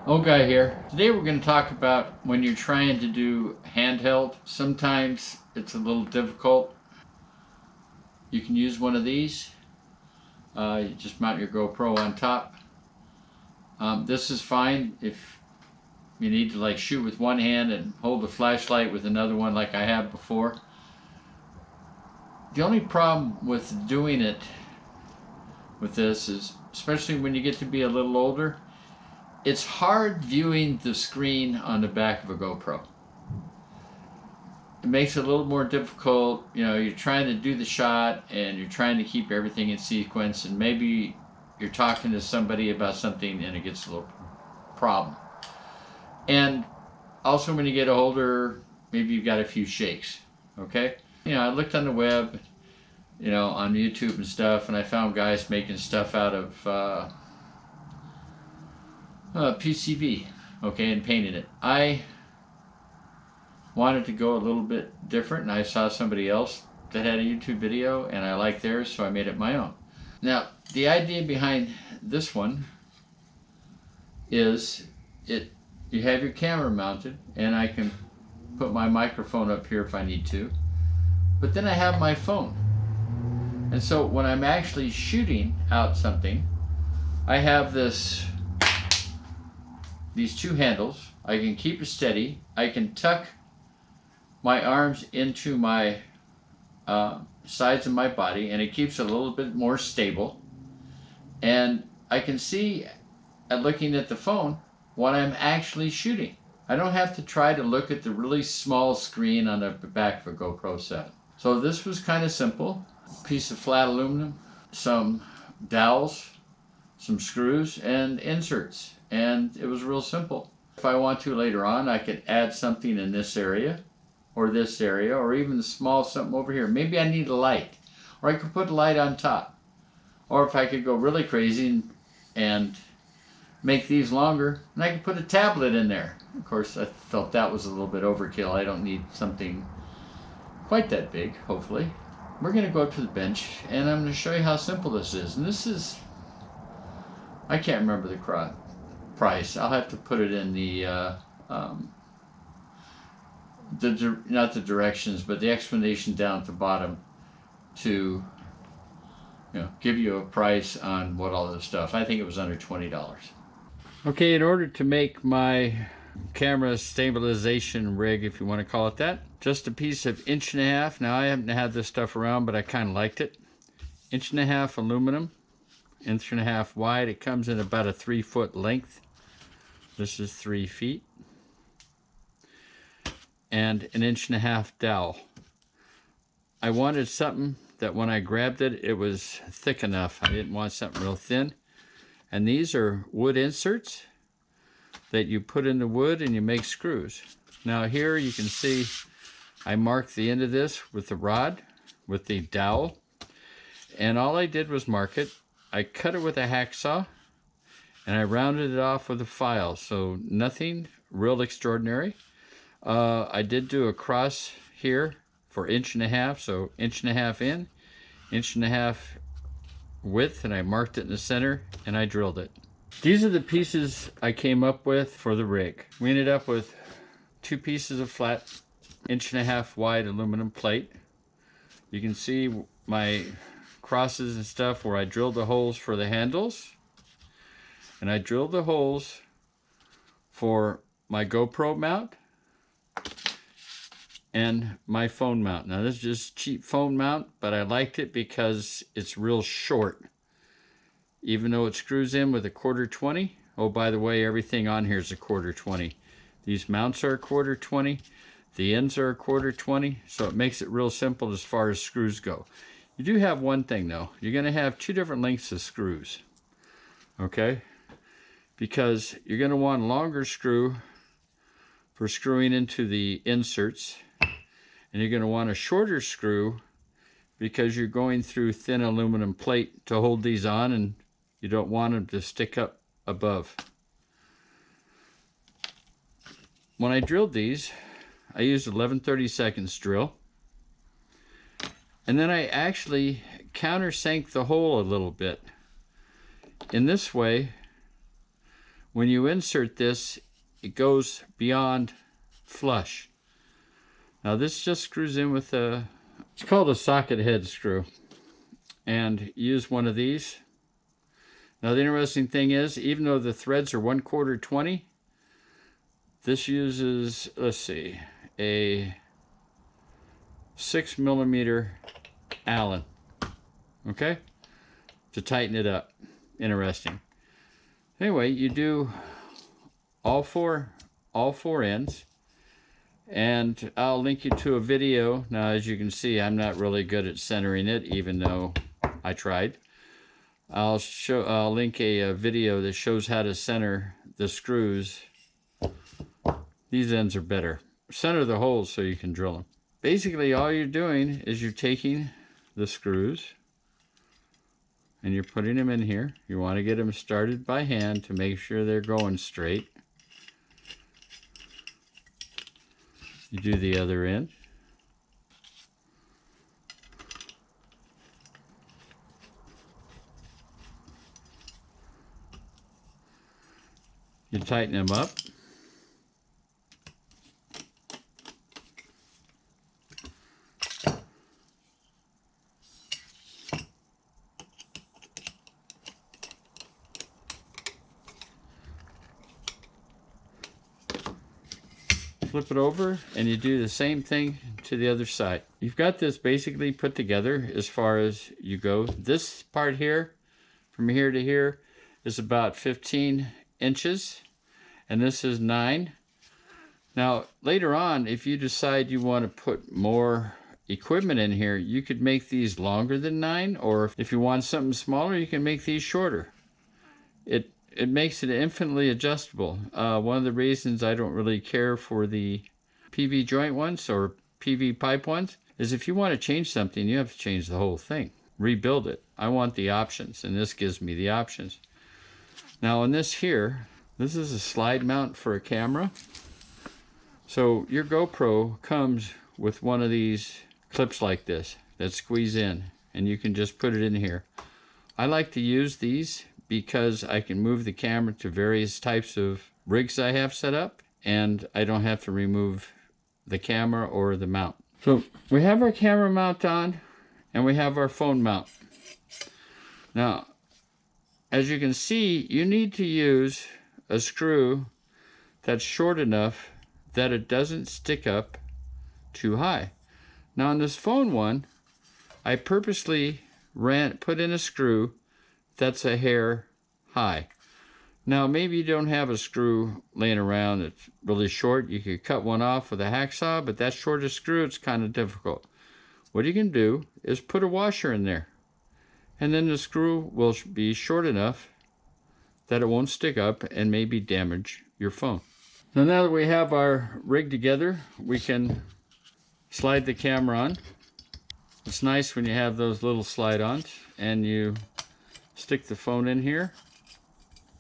Old guy here. Today we're going to talk about when you're trying to do handheld. Sometimes it's a little difficult. You can use one of these. You just mount your GoPro on top. This is fine if you need to like shoot with one hand and hold the flashlight with another one like I have before. The only problem with doing it with this is, especially when you get to be a little older, it's hard viewing the screen on the back of a GoPro. It makes it a little more difficult. You know, you're trying to do the shot and you're trying to keep everything in sequence, and maybe you're talking to somebody about something and it gets a little problem. And also when you get older, maybe you've got a few shakes. Okay? You know, I looked on the web, you know, on YouTube and stuff, and I found guys making stuff out of PCV, okay, and painting it. I wanted to go a little bit different, and I saw somebody else that had a YouTube video, and I liked theirs, so I made it my own. Now, the idea behind this one is you have your camera mounted, and I can put my microphone up here if I need to, but then I have my phone. And so when I'm actually shooting out something, I have these two handles. I can keep it steady. I can tuck my arms into my sides of my body, and it keeps it a little bit more stable. And I can see, at looking at the phone, what I'm actually shooting. I don't have to try to look at the really small screen on the back of a GoPro 7. So this was kind of simple. A piece of flat aluminum, some dowels, some screws, and inserts. And it was real simple. If I want to later on, I could add something in this area, or this area, or even a small something over here. Maybe I need a light, or I could put a light on top. Or if I could go really crazy and make these longer, and I could put a tablet in there. Of course, I felt that was a little bit overkill. I don't need something quite that big, hopefully. We're going to go up to the bench, and I'm going to show you how simple this is. And this is, I can't remember the price. I'll have to put it in not the directions, but the explanation down at the bottom to, you know, give you a price on what all this stuff. I think it was under $20. Okay, in order to make my camera stabilization rig, if you want to call it that, just a piece of 1.5 inch. Now I haven't had this stuff around, but I kind of liked it. 1.5 inch aluminum, 1.5 inch wide. It comes in about a 3-foot length. This is 3 feet. And 1.5 inch dowel. I wanted something that when I grabbed it, it was thick enough. I didn't want something real thin. And these are wood inserts that you put in the wood and you make screws. Now here you can see I marked the end of this with the rod, with the dowel. And all I did was mark it. I cut it with a hacksaw, and I rounded it off with a file, so nothing real extraordinary. I did do a cross here for 1.5 inch, so 1.5 inch in, 1.5 inch width, and I marked it in the center, and I drilled it. These are the pieces I came up with for the rig. We ended up with 2 pieces of flat 1.5 inch wide aluminum plate. You can see my crosses and stuff where I drilled the holes for the handles, and I drilled the holes for my GoPro mount and my phone mount. Now this is just cheap phone mount, but I liked it because it's real short. Even though it screws in with a 1/4 20. Oh, by the way, everything on here is a 1/4 20. These mounts are a 1/4 20. The ends are a 1/4 20. So it makes it real simple as far as screws go. You do have one thing though. You're going to have 2 different lengths of screws. Okay? Because you're going to want a longer screw for screwing into the inserts. And you're going to want a shorter screw because you're going through thin aluminum plate to hold these on, and you don't want them to stick up above. When I drilled these, I used 11/32 drill. And then I actually countersank the hole a little bit. In this way, When you insert this, it goes beyond flush. Now this just screws in with it's called a socket head screw. And use one of these. Now the interesting thing is, even though the threads are 1/4 20, this uses, let's see, a 6mm Allen, okay, to tighten it up. Interesting. Anyway, you do all four ends, and I'll link you to a video. Now, as you can see, I'm not really good at centering it, even though I tried. I'll link a video that shows how to center the screws. These ends are better. Center the holes so you can drill them. Basically, all you're doing is you're taking the screws and you're putting them in here. You want to get them started by hand to make sure they're going straight. You do the other end. You tighten them up. Flip it over and you do the same thing to the other side. You've got this basically put together as far as you go. This part here, from here to here, is about 15 inches, and this is 9. Now later on, if you decide you want to put more equipment in here, you could make these longer than 9, or if you want something smaller, you can make these shorter. It makes it infinitely adjustable. One of the reasons I don't really care for the PV joint ones or PV pipe ones is if you want to change something, you have to change the whole thing, rebuild it. I want the options, and this gives me the options. Now on this here, this is a slide mount for a camera. So your GoPro comes with one of these clips like this that squeeze in, and you can just put it in here. I like to use these because I can move the camera to various types of rigs I have set up, and I don't have to remove the camera or the mount. So we have our camera mount on, and we have our phone mount. Now, as you can see, you need to use a screw that's short enough that it doesn't stick up too high. Now on this phone one, I purposely put in a screw that's a hair high. Now maybe you don't have a screw laying around that's really short. You could cut one off with a hacksaw, but that shorter screw, it's kind of difficult. What you can do is put a washer in there, and then the screw will be short enough that it won't stick up and maybe damage your phone. So now that we have our rig together, we can slide the camera on. It's nice when you have those little slide-ons, and you stick the phone in here.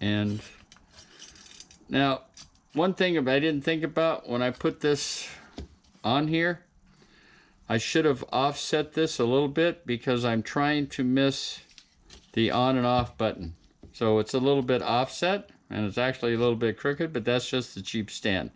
And now, one thing I didn't think about when I put this on here, I should have offset this a little bit because I'm trying to miss the on and off button. So it's a little bit offset, and it's actually a little bit crooked, but that's just the cheap stand.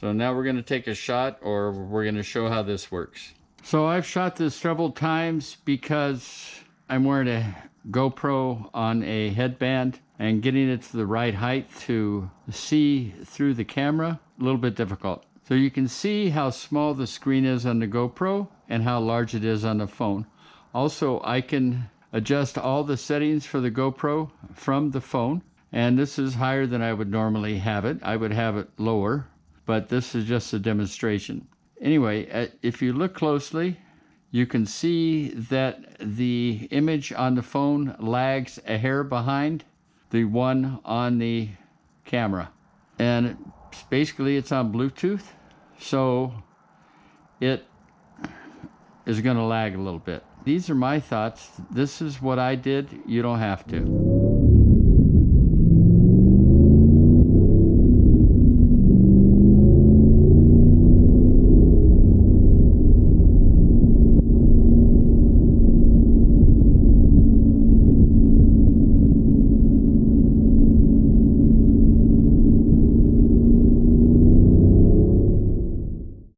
So now we're going to take a shot, or we're going to show how this works. So I've shot this several times because I'm wearing a GoPro on a headband, and getting it to the right height to see through the camera, a little bit difficult. So you can see how small the screen is on the GoPro and how large it is on the phone. Also, I can adjust all the settings for the GoPro from the phone, and this is higher than I would normally have it. I would have it lower, but this is just a demonstration. Anyway, if you look closely, you can see that the image on the phone lags a hair behind the one on the camera. And basically it's on Bluetooth, so it is going to lag a little bit. These are my thoughts. This is what I did. You don't have to.